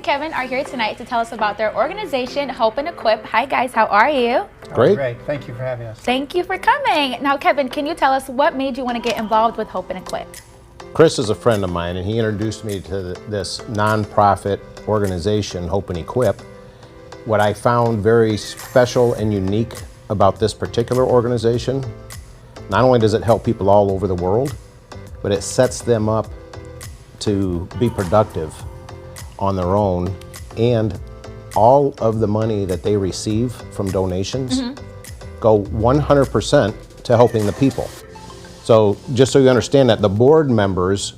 Kevin are here tonight to tell us about their organization, Hope and Equip. Hi guys, how are you? Great. Great. Thank you for having us. Thank you for coming. Now Kevin, can you tell us what made you want to get involved with Hope and Equip? Chris is a friend of mine, and he introduced me to this nonprofit organization, Hope and Equip. What I found very special and unique about this particular organization, not only does it help people all over the world, but it sets them up to be productive on their own, and all of the money that they receive from donations go 100% to helping the people. So just so you understand that, the board members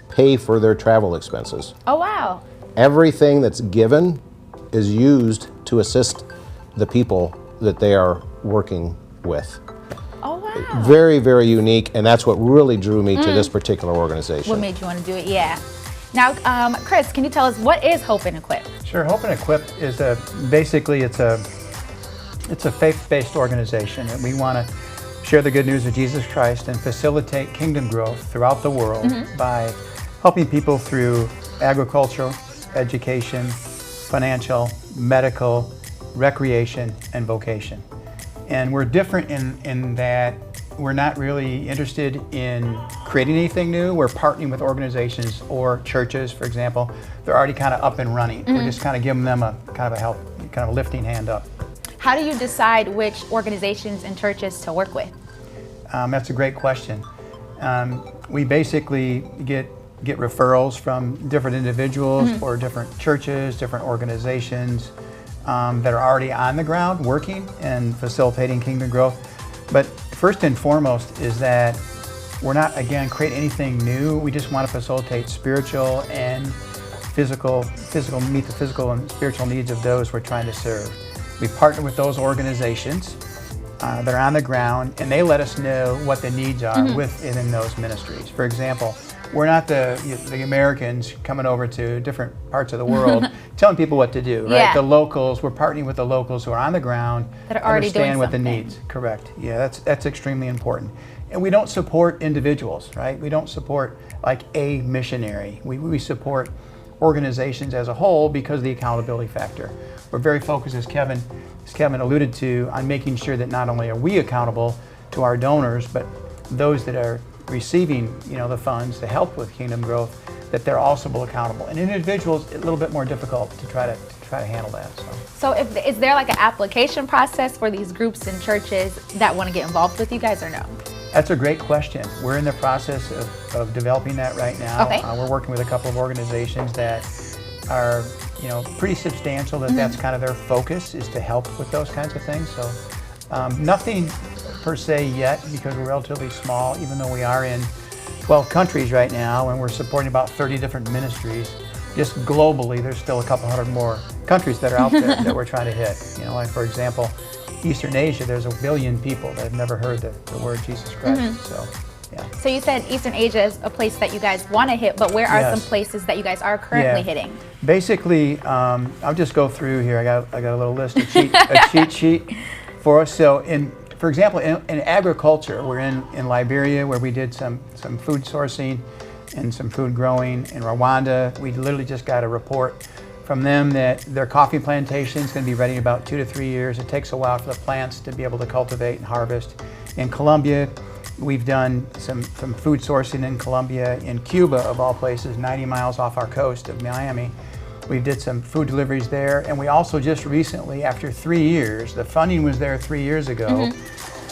pay for their travel expenses. Oh wow. Everything that's given is used to assist the people that they are working with. Oh wow. Very, very unique, and that's what really drew me to this particular organization. What made you want to do it? Yeah. Now, Chris, can you tell us what is Hope and Equip? Sure. Hope and Equip is basically it's a faith-based organization, and we want to share the good news of Jesus Christ and facilitate kingdom growth throughout the world by helping people through agriculture, education, financial, medical, recreation, and vocation. And we're different in that we're not really interested in creating anything new. We're partnering with organizations or churches, for example. They're already kind of up and running. We're just kind of giving them a kind of a help, kind of a lifting hand up. How do you decide which organizations and churches to work with? That's a great question. We basically get referrals from different individuals or different churches, different organizations that are already on the ground working and facilitating kingdom growth. But first and foremost is that we're not, again, creating anything new. We just want to facilitate spiritual and physical, meet the physical and spiritual needs of those we're trying to serve. We partner with those organizations that are on the ground, and they let us know what the needs are within those ministries. For example, we're not the Americans coming over to different parts of the world telling people what to do, right? Yeah. The locals, we're partnering with the locals who are on the ground, that are already understand doing what the something. needs. Correct. Yeah, that's extremely important. And we don't support individuals, right? We don't support like a missionary. We support organizations as a whole because of the accountability factor. We're very focused, as Kevin alluded to, on making sure that not only are we accountable to our donors, but those that are receiving, the funds to help with kingdom growth, that they're also accountable. And individuals, a little bit more difficult to try to handle that. So is there like an application process for these groups and churches that want to get involved with you guys, or no? That's a great question. We're in the process of developing that right now. Okay. We're working with a couple of organizations that are, pretty substantial. That's kind of their focus, is to help with those kinds of things. So nothing per se yet, because we're relatively small, even though we are in 12 countries right now, and we're supporting about 30 different ministries. Just globally, there's still a couple hundred more countries that are out there that we're trying to hit. Like, for example, Eastern Asia, there's 1 billion people that have never heard the word Jesus Christ. So, yeah. So you said Eastern Asia is a place that you guys want to hit, but where are some places that you guys are currently hitting? Basically, I'll just go through here. I got a little list, a cheat sheet for us. So, for example, in agriculture, we're in Liberia, where we did some food sourcing and some food growing. In Rwanda, we literally just got a report from them that their coffee plantation is going to be ready in about 2 to 3 years. It takes a while for the plants to be able to cultivate and harvest. In Colombia, we've done some food sourcing in Colombia. In Cuba, of all places, 90 miles off our coast of Miami, we did some food deliveries there. And we also just recently, after 3 years, the funding was there 3 years ago,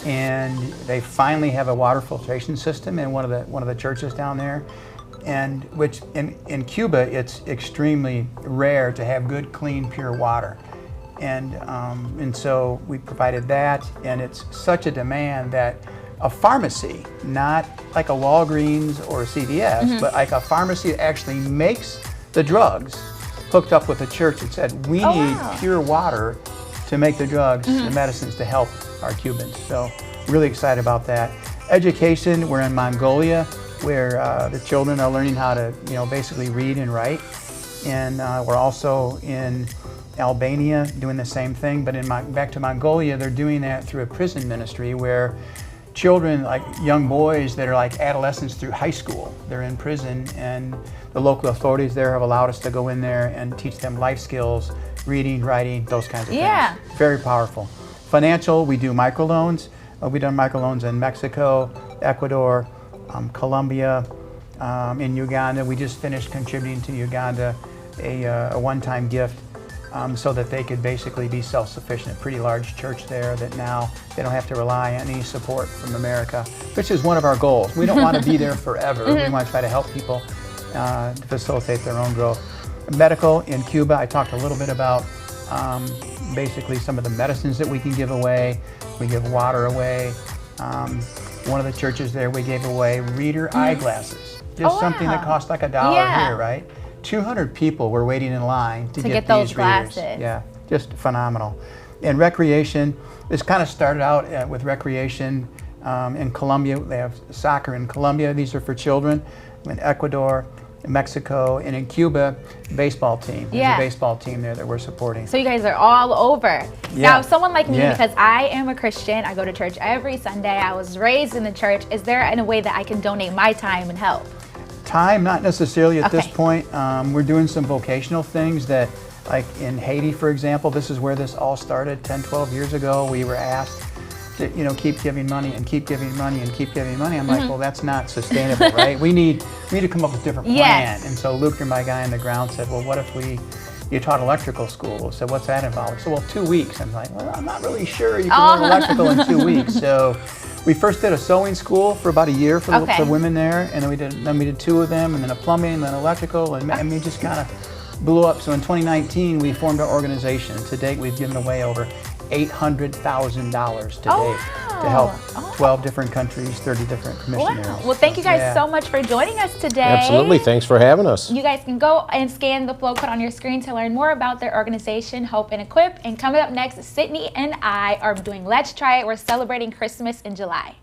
and they finally have a water filtration system in one of the churches down there. And which in Cuba, it's extremely rare to have good, clean, pure water. And so we provided that, and it's such a demand that a pharmacy, not like a Walgreens or a CVS, but like a pharmacy that actually makes the drugs, hooked up with a church and said, we need pure water to make the drugs, the medicines to help our Cubans. So really excited about that. Education, we're in Mongolia, where the children are learning how to, basically read and write. And we're also in Albania doing the same thing, but back to Mongolia, they're doing that through a prison ministry where children, like young boys that are like adolescents through high school. They're in prison, and the local authorities there have allowed us to go in there and teach them life skills, reading, writing, those kinds of things. Very powerful. Financial, we do microloans. We've done microloans in Mexico, Ecuador, Colombia, in Uganda. We just finished contributing to Uganda a one-time gift so that they could basically be self-sufficient. A pretty large church there that now they don't have to rely on any support from America, which is one of our goals. We don't want to be there forever. We want to try to help people to facilitate their own growth. Medical in Cuba, I talked a little bit about basically some of the medicines that we can give away. We give water away. One of the churches there, we gave away reader eyeglasses. Just something that cost like $1 here, right? 200 people were waiting in line to get those these glasses. readers. Yeah, just phenomenal. And recreation, this kind of started out with recreation in Colombia. They have soccer in Colombia. These are for children. In Ecuador, in Mexico, and in Cuba, baseball team. There's a baseball team there that we're supporting. So you guys are all over. Now, someone like me, because I am a Christian, I go to church every Sunday, I was raised in the church, is there a way that I can donate my time and help? Time, not necessarily at this point. We're doing some vocational things that, like in Haiti, for example, this is where this all started 10, 12 years ago. We were asked to, keep giving money and keep giving money and keep giving money. I'm like, well, that's not sustainable, right? We need to come up with a different plan. And so Luke, my guy on the ground, said, well, what if you taught electrical school? I said, what's that involve? So, well, 2 weeks. I'm like, well, I'm not really sure you can learn electrical in 2 weeks. So we first did a sewing school for about a year for the women there, and then we did 2 of them, and then a plumbing, and then electrical, and we just kind of blew up. So in 2019, we formed our organization. To date, we've given away over $800,000 to date to help 12 different countries, 30 different commissionaries. Wow. Well, thank you guys so much for joining us today. Absolutely. Thanks for having us. You guys can go and scan the flow code on your screen to learn more about their organization, Hope and Equip. And coming up next, Sydney and I are doing Let's Try It. We're celebrating Christmas in July.